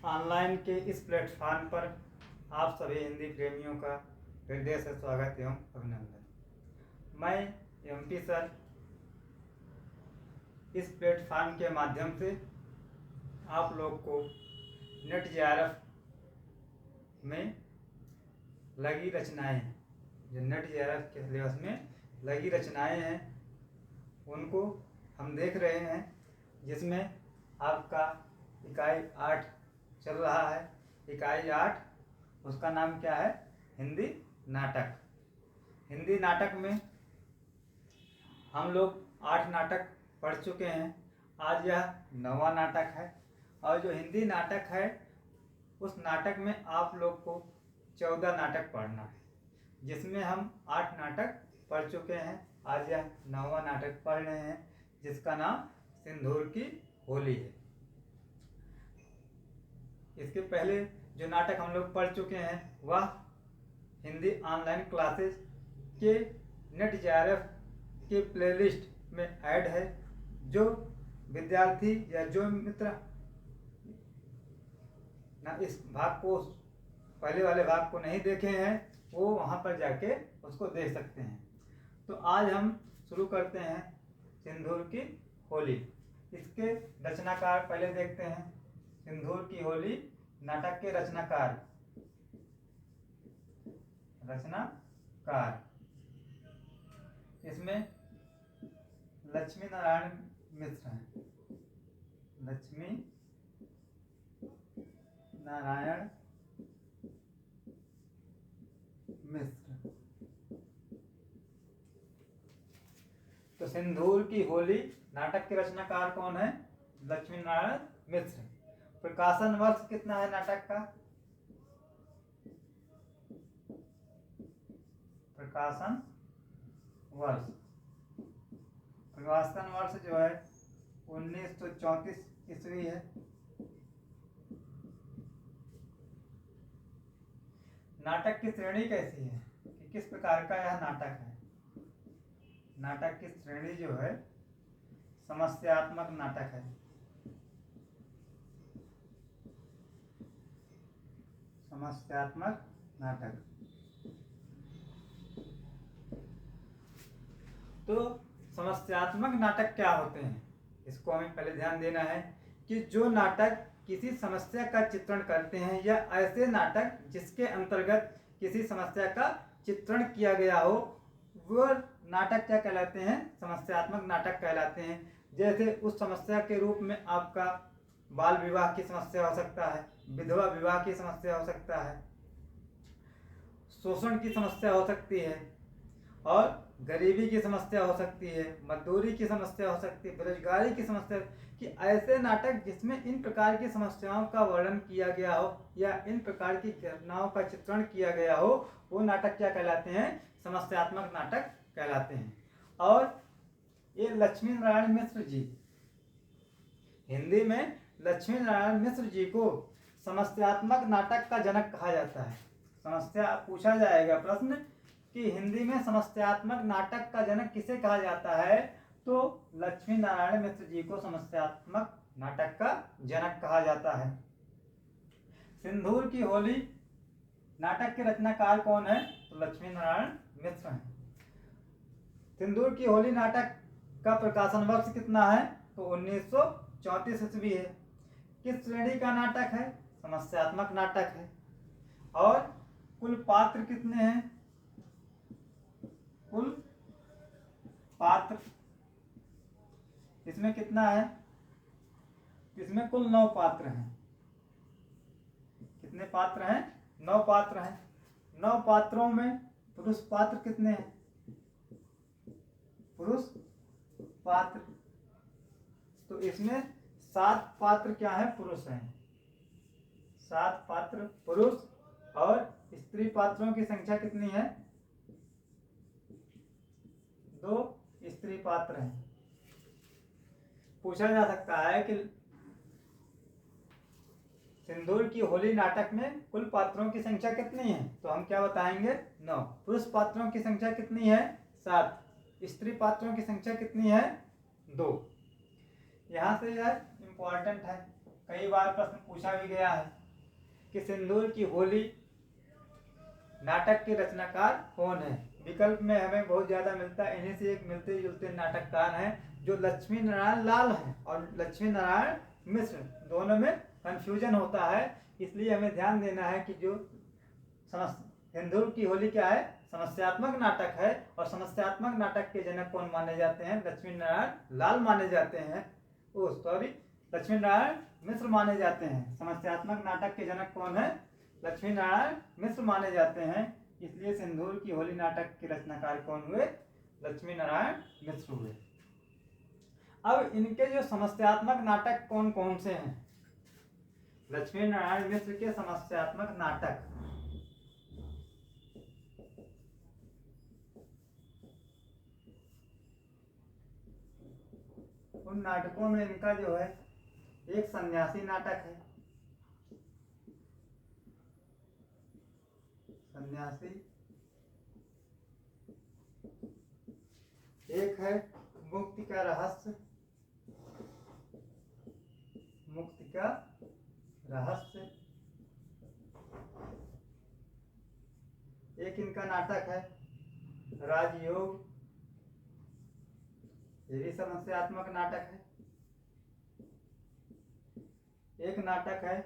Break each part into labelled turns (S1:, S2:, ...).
S1: Online के इस platform पर आप सभी हिंदी प्रेमियों का हृदय से स्वागत एवं अभिनंदन। मैं एमपी सर इस प्लेटफॉर्म के माध्यम से आप लोग को नेट जेआरएफ में लगी रचनाएं, जो नेट जेआरएफ के सिलेबस में लगी रचनाएं हैं उनको हम देख रहे हैं, जिसमें आपका इकाई 8 चल रहा है। इकाई 8 उसका नाम क्या है? हिंदी नाटक। हिंदी नाटक में हम लोग 8 नाटक पढ़ चुके हैं। आज यह 9वां नाटक है और जो हिंदी नाटक है उस नाटक में आप लोग को 14 नाटक पढ़ना है, जिसमें हम 8 नाटक पढ़ चुके हैं। आज यह 9वां नाटक पढ़ रहे हैं, जिसका नाम सिंदूर की होली है। इसके पहले जो नाटक हम लोग पढ़ चुके हैं वह हिंदी ऑनलाइन क्लासेस के नेट जेआरएफ के प्लेलिस्ट में ऐड है। जो विद्यार्थी या जो मित्र ना इस भाग को, पहले वाले भाग को नहीं देखे हैं, वो वहाँ पर जाके उसको देख सकते हैं। तो आज हम शुरू करते हैं सिंदूर की होली। इसके रचनाकार पहले देखते हैं। सिंदूर की होली नाटक के रचनाकार इसमें लक्ष्मी नारायण मिश्र हैं। लक्ष्मी नारायण मिश्र। तो सिंदूर की होली नाटक के रचनाकार कौन है? लक्ष्मी नारायण मिश्र। प्रकाशन वर्ष कितना है नाटक का? प्रकाशन वर्ष जो है 1934 ईस्वी है। नाटक की श्रेणी कैसी है कि किस प्रकार का यह नाटक है? नाटक की श्रेणी जो है समस्यात्मक नाटक है। समस्यात्मक नाटक। तो समस्यात्मक नाटक क्या होते हैं, इसको हमें पहले ध्यान देना है कि जो नाटक किसी समस्या का चित्रण करते हैं या ऐसे नाटक जिसके अंतर्गत किसी समस्या का चित्रण किया गया हो, वो नाटक क्या कहलाते हैं? समस्यात्मक नाटक कहलाते हैं। जैसे उस समस्या के रूप में आपका बाल विवाह की समस्या हो सकता है, विधवा विवाह की समस्या हो सकता है, शोषण की समस्या हो सकती है, और गरीबी की समस्या हो सकती है, मजदूरी की समस्या हो सकती है, बेरोजगारी की समस्या, कि ऐसे नाटक जिसमें इन प्रकार की समस्याओं का वर्णन किया गया हो या इन प्रकार की घटनाओं का चित्रण किया गया हो, वो नाटक क्या कहलाते हैं? समस्यात्मक नाटक कहलाते हैं। और ये लक्ष्मी नारायण मिश्र जी, हिंदी में लक्ष्मी नारायण मिश्र जी को समस्यात्मक नाटक का जनक कहा जाता है। समस्या पूछा जाएगा प्रश्न कि हिंदी में समस्यात्मक नाटक का जनक किसे कहा जाता है, तो लक्ष्मी नारायण मिश्र जी को समस्यात्मक नाटक का जनक कहा जाता है। सिंदूर की होली नाटक के रचनाकार कौन है? तो लक्ष्मी नारायण मिश्र हैं। सिंदूर की होली नाटक का प्रकाशन वर्ष कितना है? तो 1934 ईस्वी है। किस श्रेणी का नाटक है? समस्यात्मक नाटक है। और कुल पात्र कितने हैं? कुल पात्र इसमें कितना है? इसमें कुल 9 पात्र हैं। कितने पात्र हैं? 9 पात्र हैं। 9 पात्रों में पुरुष पात्र कितने हैं? पुरुष पात्र, तो इसमें 7 पात्र क्या है? पुरुष हैं। 7 पात्र पुरुष, और स्त्री पात्रों की संख्या कितनी है? 2 स्त्री पात्र हैं। पूछा जा सकता है कि सिंदूर की होली नाटक में कुल पात्रों की संख्या कितनी है, तो हम क्या बताएंगे? 9। पुरुष पात्रों की संख्या कितनी है? 7। स्त्री पात्रों की संख्या कितनी है? 2। यहाँ से यह इम्पोर्टेंट है कई बार प्रश्न पूछा भी गया है कि सिंदूर की होली नाटक के रचनाकार कौन है। विकल्प में हमें बहुत ज्यादा मिलता है, इन्हीं से एक मिलते जुलते नाटककार हैं जो लक्ष्मी नारायण लाल हैं और लक्ष्मी नारायण मिश्र, दोनों में कंफ्यूजन होता है। इसलिए हमें ध्यान देना है कि जो सिंदूर की होली क्या है, समस्यात्मक नाटक है, और समस्यात्मक नाटक के जनक कौन माने जाते हैं, लक्ष्मी नारायण लाल माने जाते हैं, लक्ष्मी नारायण मिश्र माने जाते हैं। समस्यात्मक नाटक के जनक कौन है, लक्ष्मी नारायण मिश्र माने जाते हैं। इसलिए सिंदूर की होली नाटक के रचनाकार कौन हुए, लक्ष्मी नारायण मिश्र हुए। अब इनके जो समस्यात्मक नाटक कौन कौन से हैं, लक्ष्मी नारायण मिश्र के समस्यात्मक नाटक, उन नाटकों में इनका जो है एक सन्यासी नाटक है, सन्यासी, एक है मुक्ति का रहस्य, मुक्ति का रहस्य, एक इनका नाटक है राजयोग, ये भी समस्यात्मक नाटक है। एक नाटक है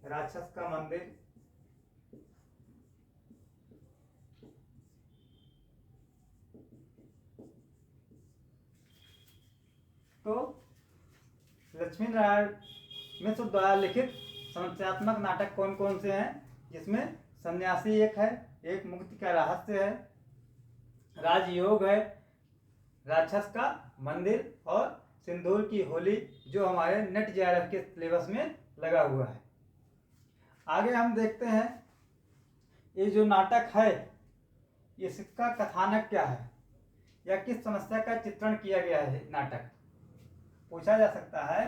S1: राक्षस का मंदिर, तो लक्ष्मी नारायण मिश्र द्वारा लिखित समस्यात्मक नाटक कौन कौन से हैं, जिसमें सन्यासी एक है, एक मुक्ति का रहस्य है, राजयोग है, राक्षस का मंदिर और सिंदूर की होली, जो हमारे नेट जेआरएफ के सिलेबस में लगा हुआ है। आगे हम देखते हैं ये जो नाटक है इसका कथानक क्या है या किस समस्या का चित्रण किया गया है। नाटक पूछा जा सकता है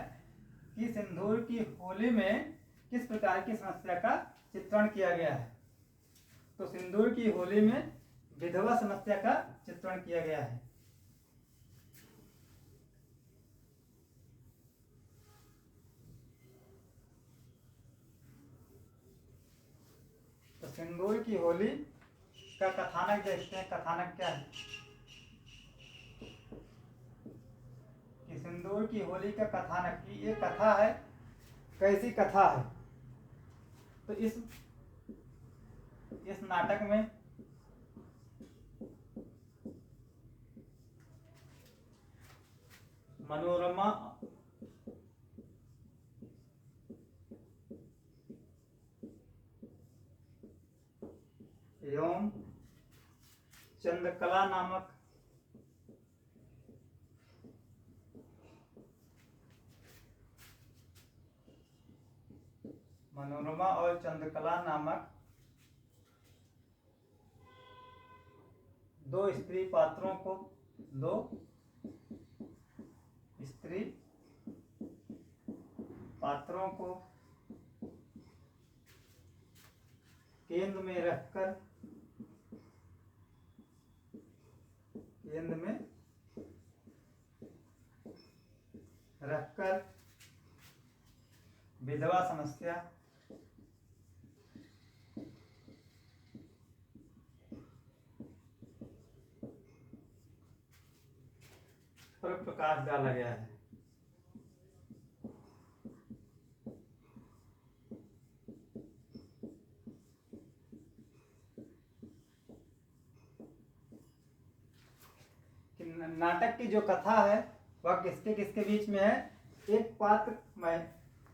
S1: कि सिंदूर की होली में किस प्रकार की समस्या का चित्रण किया गया है, तो सिंदूर की होली में विधवा समस्या का चित्रण किया गया है। तो सिंदूर की होली का कथानक देखते हैं, कथानक क्या है कि सिंदूर की होली का कथानक की ये कथा है, कैसी कथा है, तो इस नाटक में मनोरमा एवं चंद्रकला नामक मनोरमा और चंद्रकला नामक दो स्त्री पात्रों को, दो स्त्री पात्रों को केंद्र में रखकर, केंद्र में रखकर विधवा समस्या पर प्रकाश डाला गया है। नाटक की जो कथा है वह किसके किसके बीच में है, एक पात्र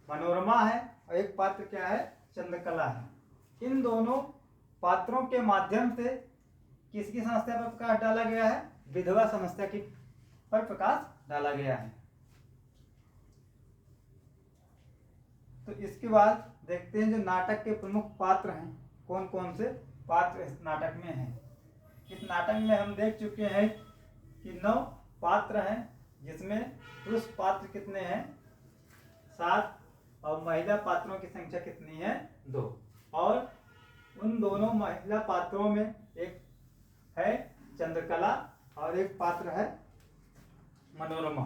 S1: मनोरमा है और एक पात्र क्या है, चंद्रकला है। इन दोनों पात्रों के माध्यम से किसकी समस्या पर प्रकाश डाला गया है, विधवा समस्या की पर प्रकाश डाला गया है। तो इसके बाद देखते हैं जो नाटक के प्रमुख पात्र हैं, कौन कौन से पात्र इस नाटक में हैं। इस नाटक में हम देख चुके हैं कि 9 पात्र हैं, जिसमें पुरुष पात्र कितने हैं, 7, और महिला पात्रों की संख्या कितनी है, 2। और उन दोनों महिला पात्रों में एक है चंद्रकला और एक पात्र है मनोरमा।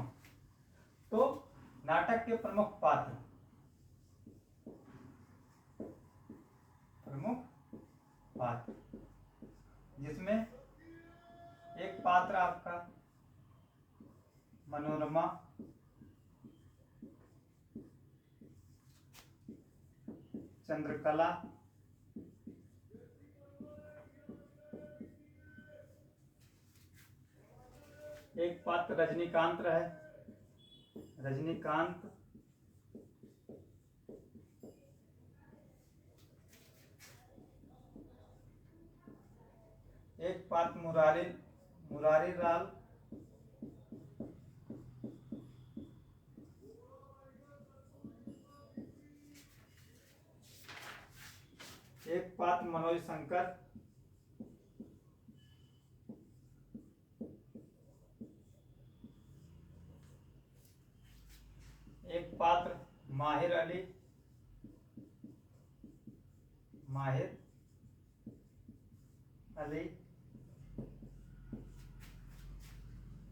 S1: तो नाटक के प्रमुख पात्र चंद्रकला, एक पात्र रजनीकांत रहे, रजनीकांत, एक पात्र मुरारी, मुरारी लाल, एक पात्र मनोज शंकर, एक पात्र माहिर अली, माहिर अली,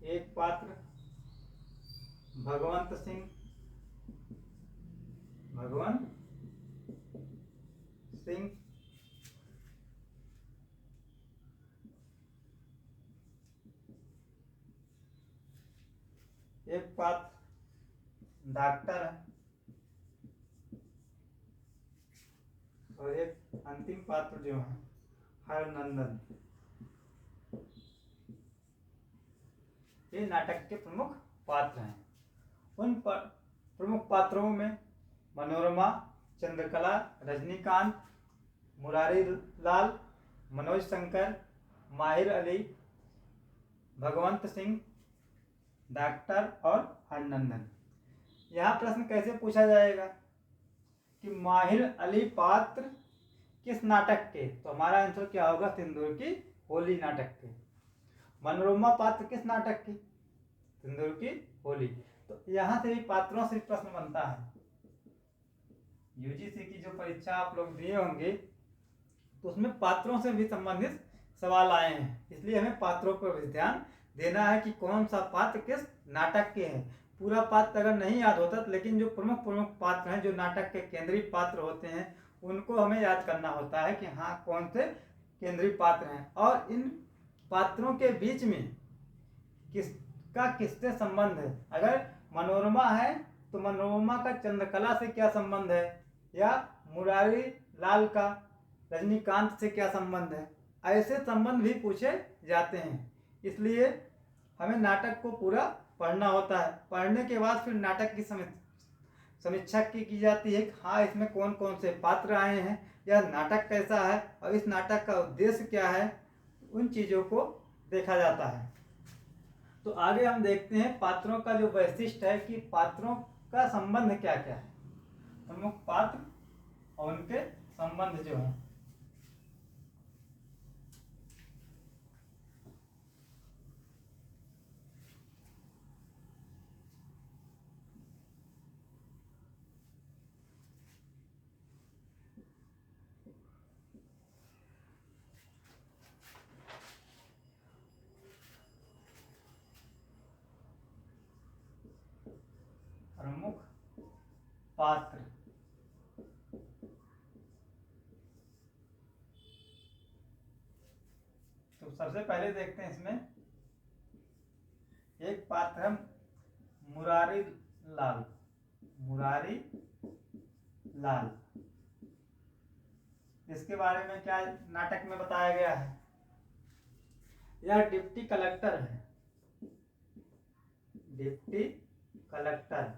S1: एक पात्र भगवंत सिंह, भगवंत सिंह, एक पात्र डॉक्टर और एक अंतिम पात्र जो है हरनंदन। ये नाटक के प्रमुख पात्र हैं। उन प्रमुख पात्रों में मनोरमा, चंद्रकला, रजनीकांत, मुरारी लाल, मनोज शंकर, माहिर अली, भगवंत सिंह, डॉक्टर और हरनंदन। यहाँ प्रश्न कैसे पूछा जाएगा कि माहिर अली पात्र किस नाटक के, तो हमारा आंसर क्या होगा, सिंदूर की होली नाटक के। मनोरमा पात्र किस नाटक की, सिंदूर की होली। तो यहाँ से भी पात्रों से प्रश्न बनता है। यूजीसी की जो परीक्षा आप लोग दिए होंगे तो उसमें पात्रों से भी संबंधित सवाल आए हैं, इसलिए हमें पात्रों पर भी ध्यान देना है कि कौन सा पात्र किस नाटक के हैं। पूरा पात्र अगर नहीं याद होता लेकिन जो प्रमुख प्रमुख पात्र हैं, जो नाटक के केंद्रीय पात्र होते हैं, उनको हमें याद करना होता है कि हाँ कौन से केंद्रीय पात्र हैं और इन पात्रों के बीच में किसका किससे संबंध है। अगर मनोरमा है तो मनोरमा का चंद्रकला से क्या संबंध है, या मुरारी लाल का रजनीकांत से क्या संबंध है, ऐसे संबंध भी पूछे जाते हैं। इसलिए हमें नाटक को पूरा पढ़ना होता है। पढ़ने के बाद फिर नाटक की समीक्षा की जाती है कि हाँ इसमें कौन कौन से पात्र आए हैं, या नाटक कैसा है और इस नाटक का उद्देश्य क्या है, उन चीज़ों को देखा जाता है। तो आगे हम देखते हैं पात्रों का जो वैशिष्ट है कि पात्रों का संबंध क्या क्या है, प्रमुख पात्र और उनके संबंध जो है। प्रमुख पात्र, तो सबसे पहले देखते हैं इसमें एक पात्र है मुरारी लाल, मुरारी लाल। इसके बारे में क्या नाटक में बताया गया है, यह डिप्टी कलेक्टर है, डिप्टी कलेक्टर।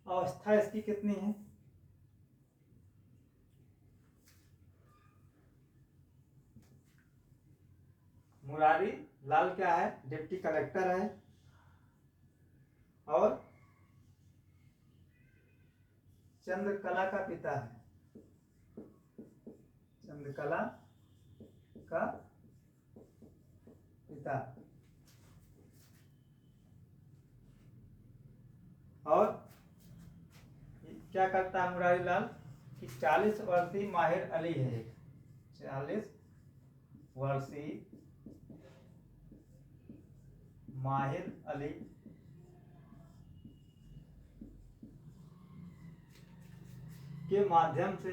S1: अवस्था इसकी कितनी है, मुरारी लाल क्या है, डिप्टी कलेक्टर है और चंद्रकला का पिता है, चंद्रकला का पिता। और क्या करता है मुरारी लाल कि 40 वर्षीय माहिर अली है, 40 वर्षीय माहिर अली के माध्यम से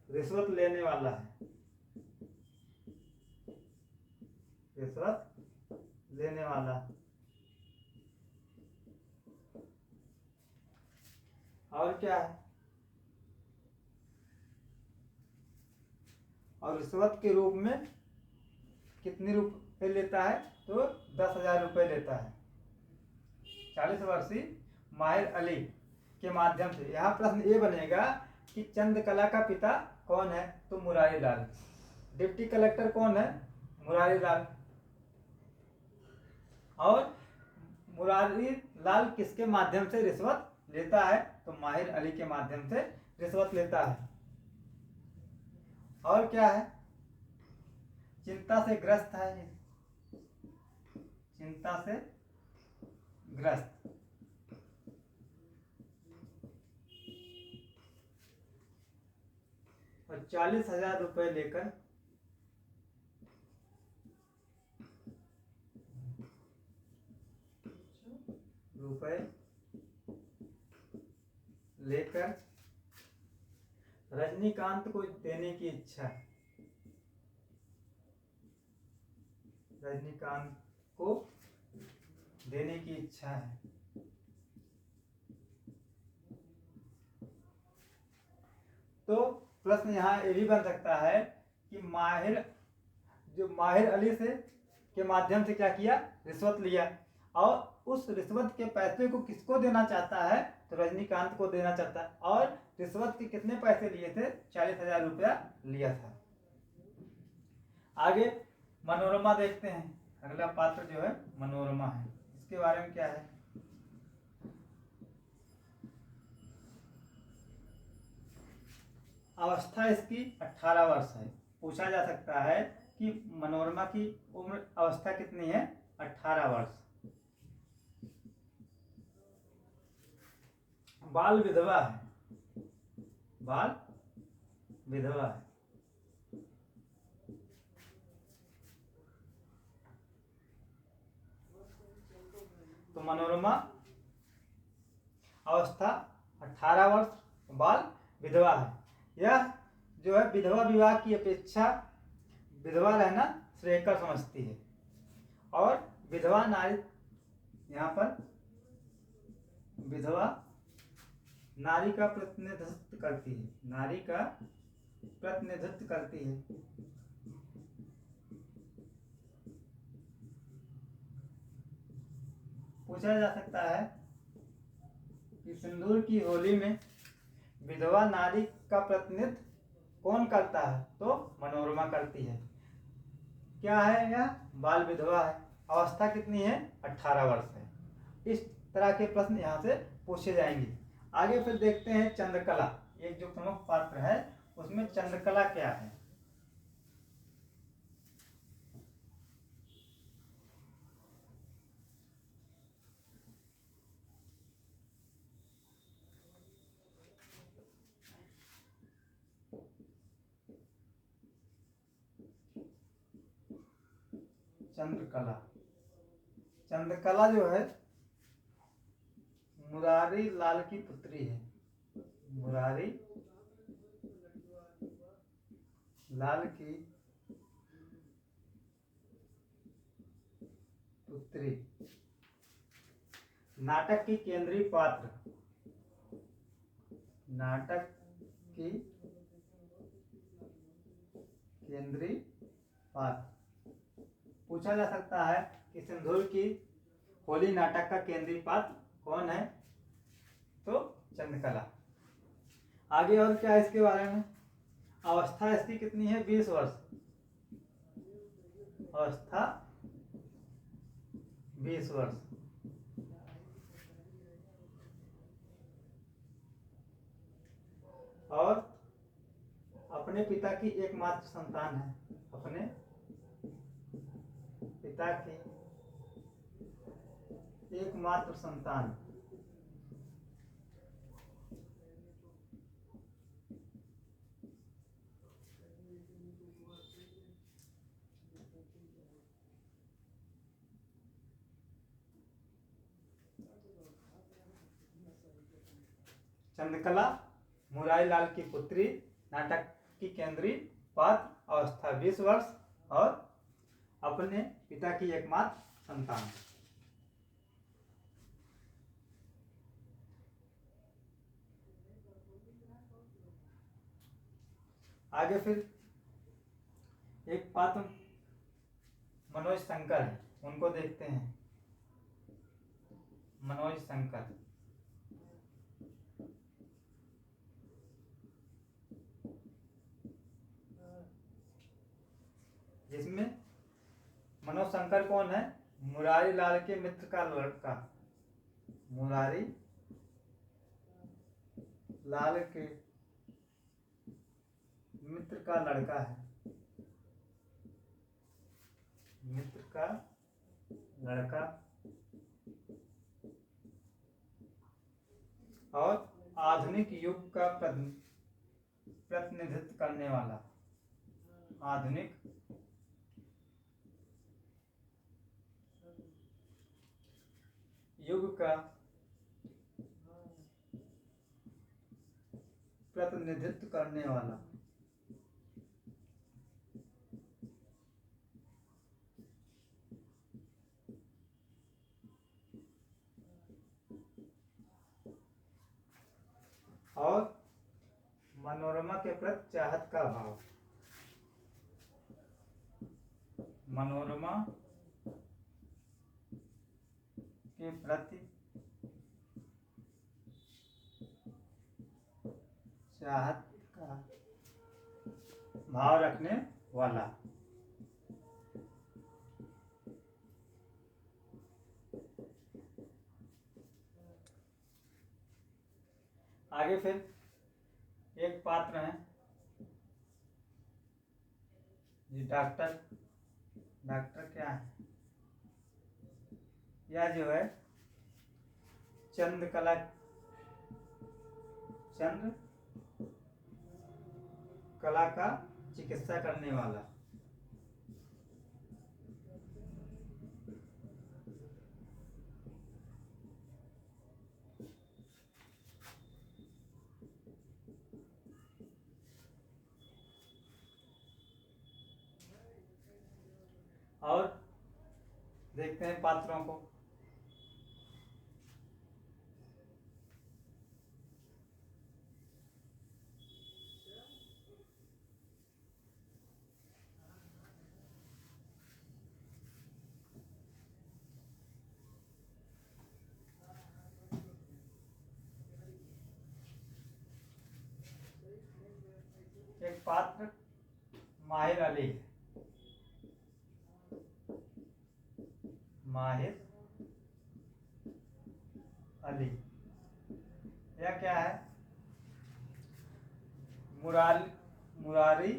S1: रिश्वत लेने वाला है, रिश्वत लेने वाला। और क्या है, और रिश्वत के रूप में कितने रुपए लेता है, तो 10,000 रुपये लेता है। 40 वर्षीय माहिर अली के माध्यम से। यहाँ प्रश्न ये बनेगा कि चंद्रकला का पिता कौन है, तो मुरारी लाल। डिप्टी कलेक्टर कौन है, मुरारी लाल। और मुरारी लाल किसके माध्यम से रिश्वत लेता है, तो माहिर अली के माध्यम से रिश्वत लेता है। और क्या है, चिंता से ग्रस्त है, चिंता से ग्रस्त। और 40,000 रुपये लेकर रजनीकांत को देने की इच्छा है, रजनीकांत को देने की इच्छा है। तो प्रश्न यहाँ ये भी बन सकता है कि माहिर अली से के माध्यम से क्या किया, रिश्वत लिया, और उस रिश्वत के पैसे को किसको देना चाहता है, तो रजनीकांत को देना चाहता है। और रिश्वत के कितने पैसे लिए थे, 40,000 रुपया लिया था। आगे मनोरमा देखते हैं। अगला पात्र जो है मनोरमा है, इसके बारे में क्या है। अवस्था इसकी 18 वर्ष है। पूछा जा सकता है कि मनोरमा की उम्र अवस्था कितनी है, 18 वर्ष। बाल विधवा है, बाल विधवा है। तो मनोरमा अवस्था 18 वर्ष, बाल विधवा है। यह जो है विधवा विवाह की अपेक्षा विधवा रहना श्रेयस्कर समझती है। और विधवा नारी, यहाँ पर विधवा नारी का प्रतिनिधित्व करती है, नारी का प्रतिनिधित्व करती है। पूछा जा सकता है कि सिंदूर की होली में विधवा नारी का प्रतिनिधित्व कौन करता है, तो मनोरमा करती है। क्या है, यह बाल विधवा है। अवस्था कितनी है, 18 वर्ष है। इस तरह के प्रश्न यहाँ से पूछे जाएंगे। आगे फिर देखते हैं चंद्रकला, एक जो प्रमुख पात्र है उसमें चंद्रकला क्या है। चंद्रकला, चंद्रकला जो है मुरारी लाल की पुत्री है, मुरारी लाल की पुत्री। नाटक की केंद्रीय पात्र, नाटक की केंद्रीय पात्र। पूछा जा सकता है कि सिंदूर की होली नाटक का केंद्रीय पात्र कौन है, तो चंद्रकला। आगे और क्या है इसके बारे में। अवस्था इसकी कितनी है, 20 वर्ष। अवस्था 20 वर्ष। और अपने पिता की एकमात्र संतान है, अपने पिता की एकमात्र संतान। चंद्रकला मुरारी लाल की पुत्री, नाटक की केंद्रीय पात्र, अवस्था 20 वर्ष। और अपने पिता की एकमात्र संतान। आगे फिर एक पात्र मनोज शंकर है, उनको देखते हैं। मनोज शंकर, जिसमें मनोज शंकर कौन है? मुरारी लाल के मित्र का लड़का, मुरारी लाल के मित्र का लड़का है, मित्र का लड़का, और आधुनिक युग का प्रतिनिधित्व करने वाला, आधुनिक युग का प्रतिनिधित्व करने वाला। और मनोरमा के प्रति चाहत का भाव, मनोरमा के प्रति चाहत का भाव रखने वाला। आगे फिर एक पात्र है जी, डॉक्टर, डॉक्टर क्या है? यह जो है चंद्रकला, चंद्र कला का चिकित्सा करने वाला। और देखते हैं पात्रों को। एक पात्र माहिर अली है, माहिर अली। यह क्या है? मुरारी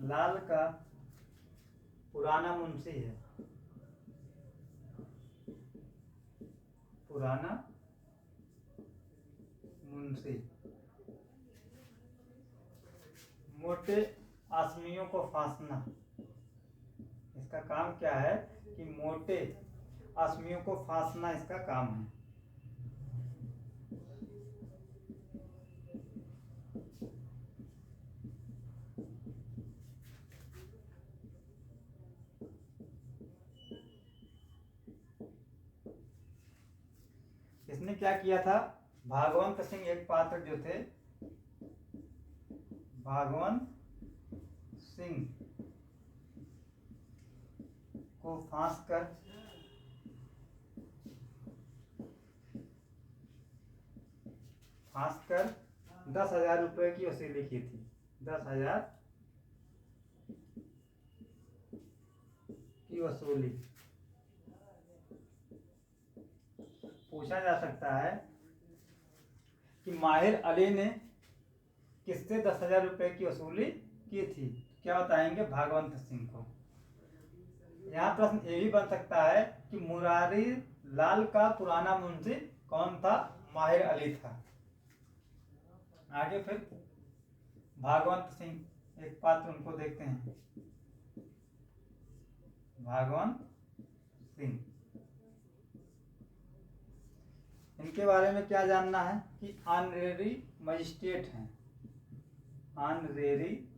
S1: लाल का पुराना मुंशी है, पुराना मुंशी। मोटे आदमियों को फांसना, इसका काम क्या है कि मोटे आदमियों को फांसना इसका काम है। इसने क्या किया था? भागवंत सिंह एक पात्र जो थे, भागवंत सिंह को फांस कर 10,000 रुपए की वसूली की थी, 10,000 की वसूली। पूछा जा सकता है कि माहिर अली ने किससे 10,000 रुपए की वसूली की थी? क्या बताएंगे? भागवंत सिंह को। यहाँ प्रश्न ये भी बन सकता है कि मुरारी लाल का पुराना मुंशी कौन था? माहिर अली था। आगे फिर भागवंत सिंह एक पात्र, उनको देखते हैं। भागवंत सिंह, इनके बारे में क्या जानना है कि ऑनरेरी मजिस्ट्रेट हैं, ऑनरेरी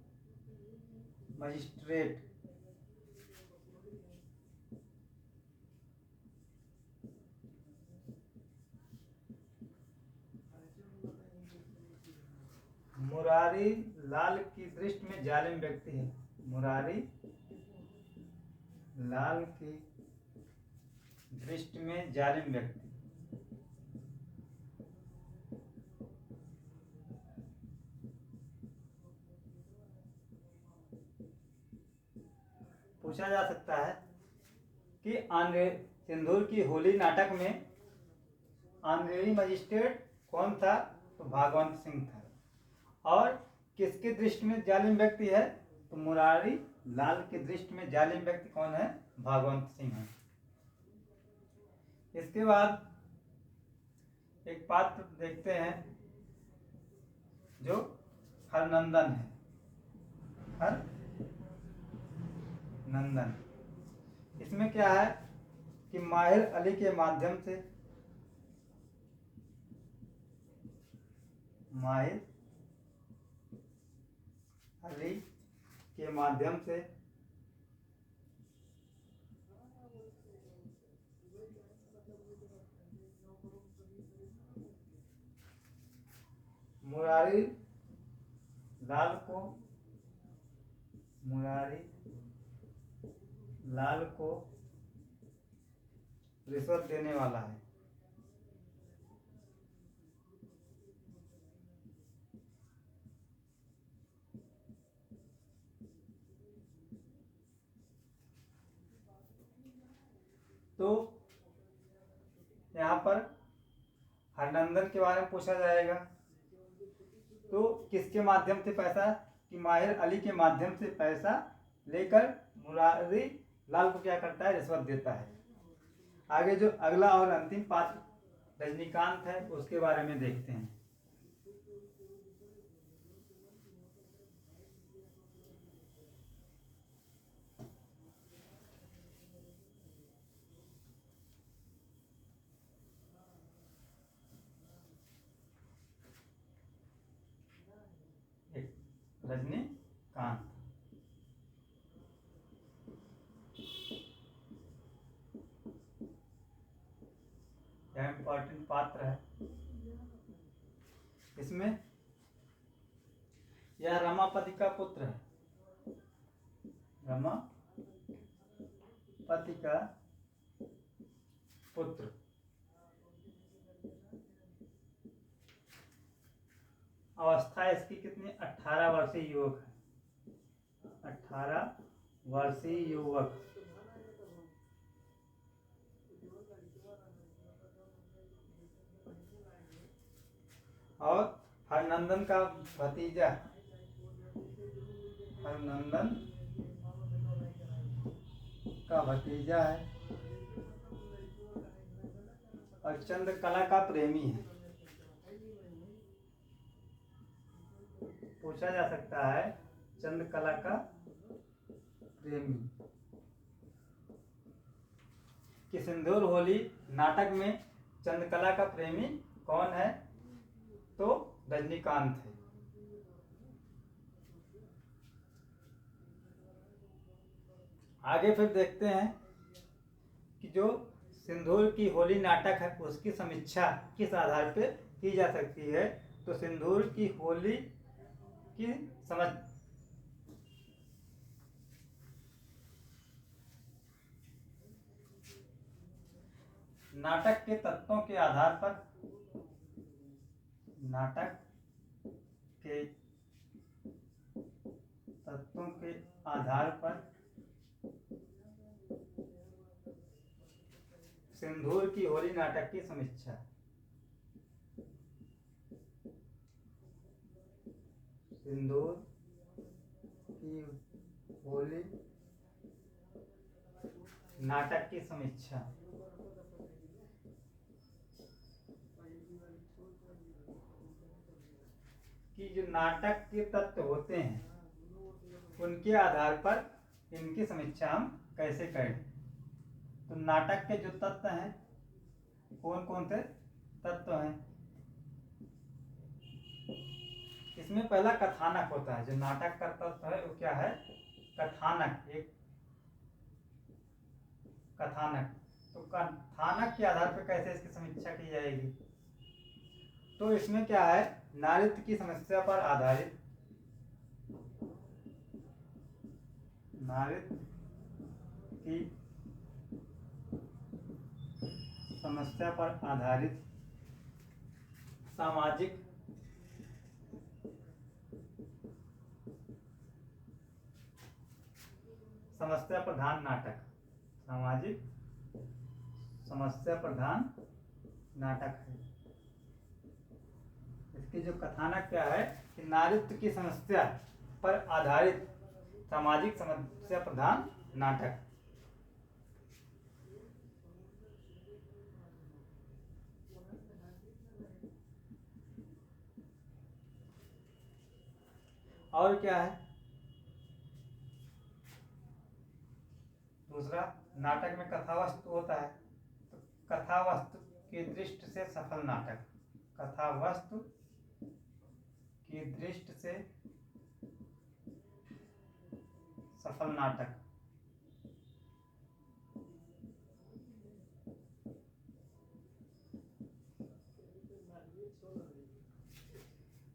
S1: मजिस्ट्रेट मुरारी लाल की दृष्टि में जालिम व्यक्ति है। मुरारी लाल की दृष्टि में जालिम व्यक्ति। पूछा जा सकता है कि सिंदूर की होली नाटक में ऑनरेरी मजिस्ट्रेट कौन था, तो भागवंत सिंह था। और किसकी दृष्टि में जालिम व्यक्ति है, तो मुरारी लाल की दृष्टि में जालिम व्यक्ति कौन है, भागवंत सिंह है। इसके बाद एक पात्र देखते हैं जो हरनंदन है। हरनंदन, इसमें क्या है कि माहिर अली के माध्यम से माहिर अली के माध्यम से मुरारी लाल को रिश्वत देने वाला है। तो यहाँ पर हरनंदन के बारे में पूछा जाएगा, तो किसके माध्यम से पैसा, कि माहिर अली के माध्यम से पैसा लेकर मुरारी लाल को क्या करता है, रिश्वत देता है। आगे जो अगला और अंतिम पात्र रजनीकांत है, उसके बारे में देखते हैं। रजनीकांत यह इंपॉर्टेंट पात्र है। इसमें यह रमापति का पुत्र है। रमापति का पुत्र। अवस्था इसकी कितनी, 18 वर्षीय युवक है। 18 वर्षीय युवक। और हरनंदन का भतीजा, हरनंदन का भतीजा है और चंद्रकला का प्रेमी है। पूछा जा सकता है चंद्रकला का प्रेमी। कि सिंदूर होली नाटक में चंद्रकला का प्रेमी कौन है, तो रजनीकांत है। आगे फिर देखते हैं कि जो सिंदूर की होली नाटक है उसकी समीक्षा किस आधार पर की जा सकती है, तो सिंदूर की होली की समझ नाटक के तत्वों के आधार पर, नाटक के तत्वों के आधार पर सिंदूर की होली नाटक की समीक्षा। सिंदूर की होली नाटक की समीक्षा। कि जो नाटक के तत्व होते हैं उनके आधार पर इनकी समीक्षा हम कैसे करें। तो नाटक के जो तत्व हैं, कौन कौन से तत्व हैं, इसमें पहला कथानक होता है, जो नाटक करता है वो क्या है, कथानक, एक कथानक। तो कथानक के आधार पर कैसे इसकी समीक्षा की जाएगी, तो इसमें क्या है, नारित्व की समस्या पर आधारित, नारित्व की समस्या पर आधारित सामाजिक समस्या प्रधान नाटक, सामाजिक समस्या प्रधान नाटक है। इसकी जो कथानक क्या है कि नारित्व की समस्या पर आधारित सामाजिक समस्या प्रधान नाटक। और क्या है, दूसरा, नाटक में कथावस्तु होता है, तो कथावस्तु की दृष्टि से सफल नाटक, कथावस्तु की दृष्टि से सफल नाटक।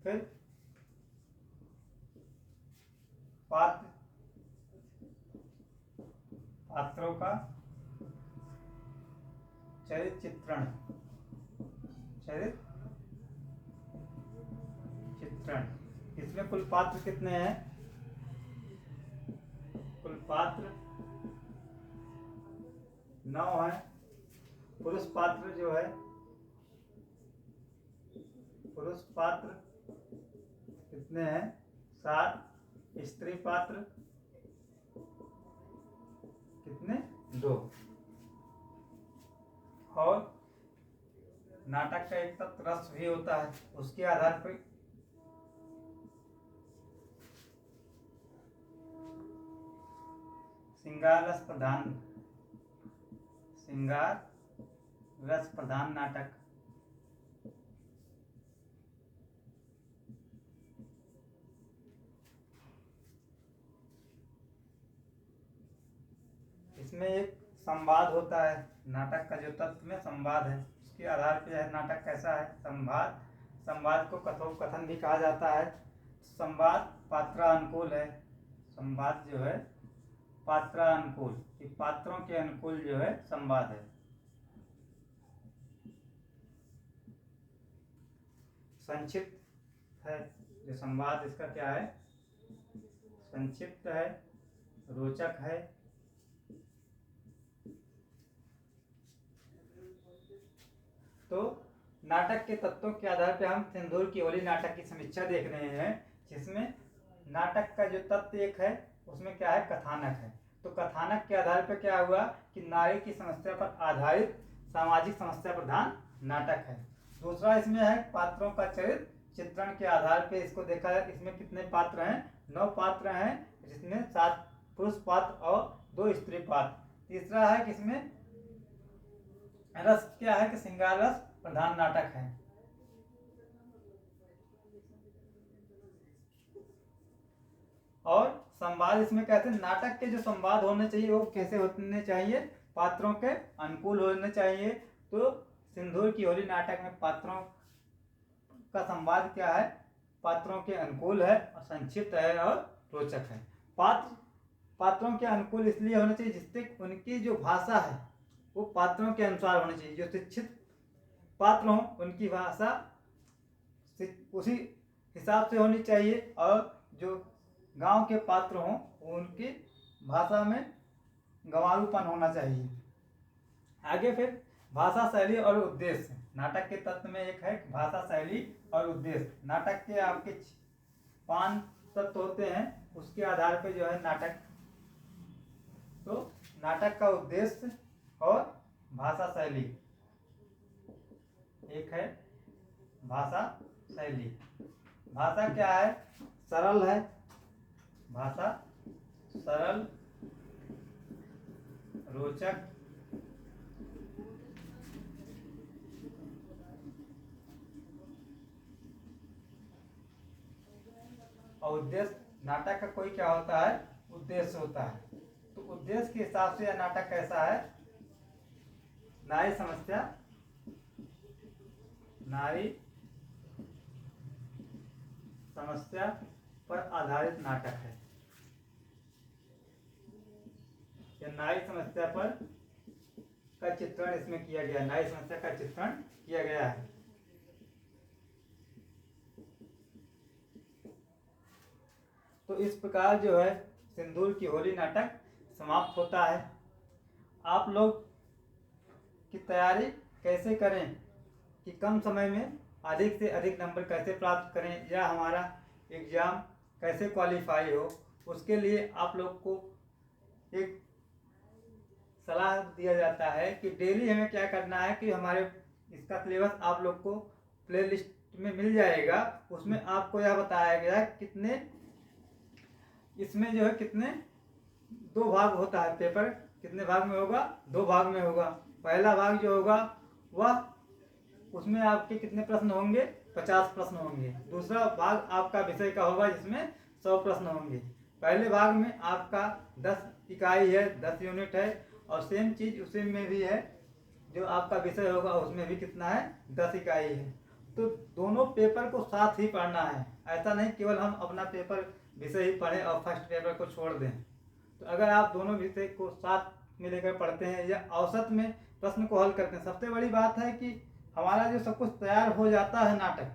S1: फिर पात्र, पात्रों का चरित्र चित्रण, चरित्र चित्रण। इसमें कुल पात्र कितने हैं, कुल पात्र 9 है। पुरुष पात्र जो है, पुरुष पात्र कितने हैं, 7। स्त्री पात्र कितने, 2। और नाटक का एक तत्व रस भी होता है, उसके आधार पर श्रृंगार रस प्रधान, श्रृंगार रस प्रधान नाटक। इसमें एक संवाद होता है, नाटक का जो तत्व में संवाद है, उसके आधार पर यह नाटक कैसा है, संवाद। संवाद को कथोपकथन भी कहा जाता है। संवाद पात्रानुकूल है, संवाद जो है पात्रानुकूल, कि पात्रों के अनुकूल जो है संवाद है। संक्षिप्त है जो संवाद, इसका क्या है, संक्षिप्त है, रोचक है। तो नाटक के तत्वों के आधार पर हम सिंदूर की होली नाटक की समीक्षा देख रहे हैं, जिसमें नाटक का जो तत्व एक है उसमें क्या है, कथानक है। तो कथानक के आधार पर क्या हुआ कि नारी की समस्या पर आधारित सामाजिक समस्या प्रधान नाटक है। दूसरा इसमें है पात्रों का चरित्र चित्रण के आधार पर इसको देखा है। इसमें कितने पात्र हैं, 9 पात्र हैं, जिसमें 7 पुरुष पात्र और 2 स्त्री पात्र। तीसरा है कि इसमें रस क्या है कि श्रृंगार रस प्रधान नाटक है। और संवाद इसमें कहते हैं, नाटक के जो संवाद होने चाहिए वो कैसे होने चाहिए, पात्रों के अनुकूल होने चाहिए। तो सिंदूर की होली नाटक में पात्रों का संवाद क्या है, पात्रों के अनुकूल है और संक्षिप्त है और रोचक है। पात्रों के अनुकूल इसलिए होने चाहिए जिससे उनकी जो भाषा है वो पात्रों के अनुसार होनी चाहिए। जो शिक्षित पात्र हों उनकी भाषा उसी हिसाब से होनी चाहिए, और जो गांव के पात्र हों उनकी भाषा में गंवारूपन होना चाहिए। आगे फिर भाषा शैली और उद्देश्य, नाटक के तत्व में एक है भाषा शैली और उद्देश्य। नाटक के आपके 5 तत्व होते हैं, उसके आधार पर जो है नाटक, तो नाटक का उद्देश्य और भाषा शैली, एक है भाषा शैली। भाषा क्या है, सरल है, भाषा सरल, रोचक, और उद्देश्य, नाटक का कोई क्या होता है, उद्देश्य होता है। तो उद्देश्य के हिसाब से यह नाटक कैसा है, नारी समस्या, नारी समस्या पर आधारित नाटक है। यह नारी समस्या पर का चित्रण इसमें किया गया, नारी समस्या का चित्रण किया गया है। तो इस प्रकार जो है सिंदूर की होली नाटक समाप्त होता है। आप लोग की तैयारी कैसे करें कि कम समय में अधिक से अधिक नंबर कैसे प्राप्त करें, या हमारा एग्ज़ाम कैसे क्वालिफाई हो, उसके लिए आप लोग को एक सलाह दिया जाता है कि डेली हमें क्या करना है कि हमारे इसका सिलेबस आप लोग को प्लेलिस्ट में मिल जाएगा। उसमें आपको यह बताया गया कितने इसमें जो है कितने 2 भाग होता है, पेपर कितने भाग में होगा, 2 भाग में होगा। पहला भाग जो होगा वह उसमें आपके कितने प्रश्न होंगे, 50 प्रश्न होंगे। दूसरा भाग आपका विषय का होगा जिसमें 100 प्रश्न होंगे। पहले भाग में आपका 10 इकाई है, 10 यूनिट है, और सेम चीज़ उसी में भी है, जो आपका विषय होगा उसमें भी कितना है, 10 इकाई है। तो दोनों पेपर को साथ ही पढ़ना है, ऐसा नहीं केवल हम अपना पेपर विषय ही पढ़ें और फर्स्ट पेपर को छोड़ दें। तो अगर आप दोनों विषय को साथ में लेकर पढ़ते हैं या औसत में प्रश्न को हल करते हैं, सबसे बड़ी बात है कि हमारा जो सब कुछ तैयार हो जाता है, नाटक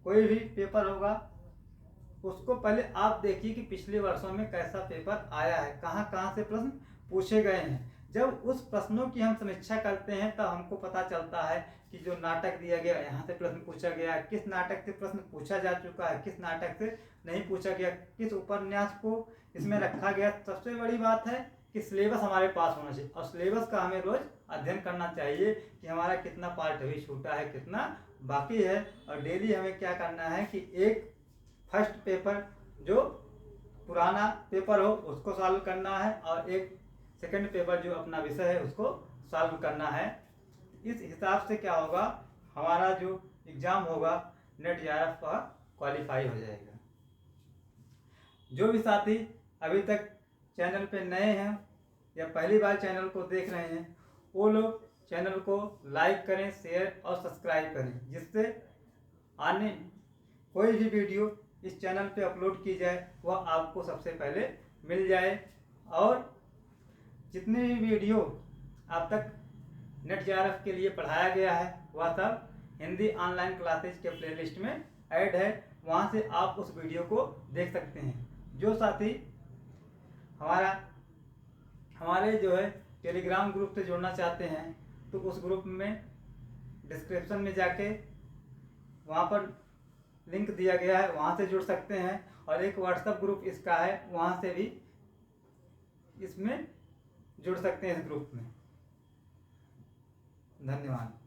S1: कोई भी पेपर होगा उसको पहले आप देखिए कि पिछले वर्षों में कैसा पेपर आया है, कहाँ कहाँ से प्रश्न पूछे गए हैं। जब उस प्रश्नों की हम समीक्षा करते हैं तब हमको पता चलता है कि जो नाटक दिया गया यहाँ से प्रश्न पूछा गया, किस नाटक से प्रश्न पूछा जा चुका है, किस नाटक से नहीं पूछा गया, किस उपन्यास को इसमें रखा गया। सबसे बड़ी बात है कि सिलेबस हमारे पास होना चाहिए, और सिलेबस का हमें रोज अध्ययन करना चाहिए कि हमारा कितना पार्ट अभी छूटा है, कितना बाकी है। और डेली हमें क्या करना है कि एक फर्स्ट पेपर जो पुराना पेपर हो उसको सॉल्व करना है, और एक सेकंड पेपर जो अपना विषय है उसको सॉल्व करना है। इस हिसाब से क्या होगा, हमारा जो एग्ज़ाम होगा नेट जेआरएफ का क्वालिफाई हो जाएगा। जो भी साथी अभी तक चैनल पे नए हैं या पहली बार चैनल को देख रहे हैं, वो लोग चैनल को लाइक करें, शेयर और सब्सक्राइब करें, जिससे आने कोई भी वीडियो इस चैनल पे अपलोड की जाए वह आपको सबसे पहले मिल जाए। और जितने भी वीडियो अब तक नेट जेआरएफ के लिए पढ़ाया गया है वह सब हिंदी ऑनलाइन क्लासेज के प्लेलिस्ट में ऐड है, वहाँ से आप उस वीडियो को देख सकते हैं। जो साथी हमारे जो है टेलीग्राम ग्रुप से जुड़ना चाहते हैं तो उस ग्रुप में डिस्क्रिप्शन में जाके वहाँ पर लिंक दिया गया है, वहाँ से जुड़ सकते हैं। और एक व्हाट्सएप ग्रुप इसका है, वहाँ से भी इसमें जुड़ सकते हैं इस ग्रुप में। धन्यवाद।